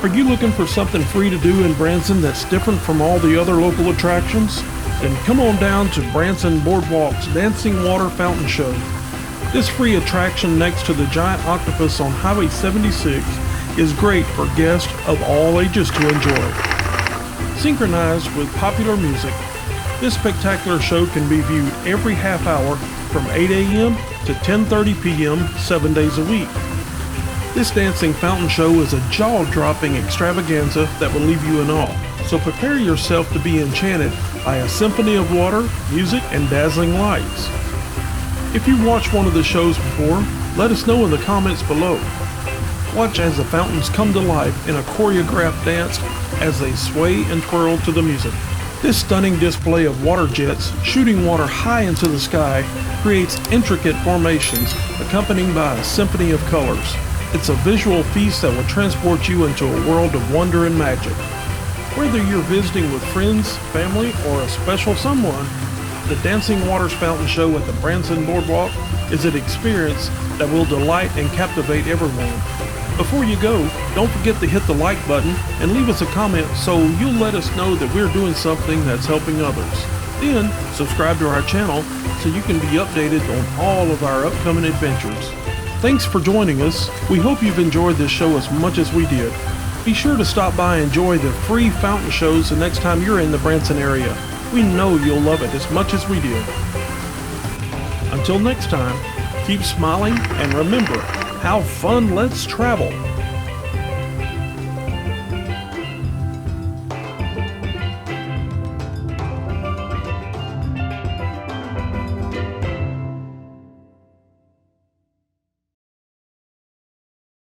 Are you looking for something free to do in Branson that's different from all the other local attractions? Then come on down to Branson Boardwalk's Dancing Water Fountain Show. This free attraction next to the giant octopus on Highway 76 is great for guests of all ages to enjoy. Synchronized with popular music, this spectacular show can be viewed every half hour from 8 a.m. to 10:30 p.m. 7 days a week. This dancing fountain show is a jaw-dropping extravaganza that will leave you in awe. So prepare yourself to be enchanted by a symphony of water, music, and dazzling lights. If you watched one of the shows before, let us know in the comments below. Watch as the fountains come to life in a choreographed dance as they sway and twirl to the music. This stunning display of water jets shooting water high into the sky creates intricate formations accompanied by a symphony of colors. It's a visual feast that will transport you into a world of wonder and magic. Whether you're visiting with friends, family, or a special someone, the Dancing Waters Fountain Show at the Branson Boardwalk is an experience that will delight and captivate everyone. Before you go, don't forget to hit the like button and leave us a comment so you'll let us know that we're doing something that's helping others. Then, subscribe to our channel so you can be updated on all of our upcoming adventures. Thanks for joining us. We hope you've enjoyed this show as much as we did. Be sure to stop by and enjoy the free fountain shows the next time you're in the Branson area. We know you'll love it as much as we did. Until next time, keep smiling and remember, have fun, let's travel.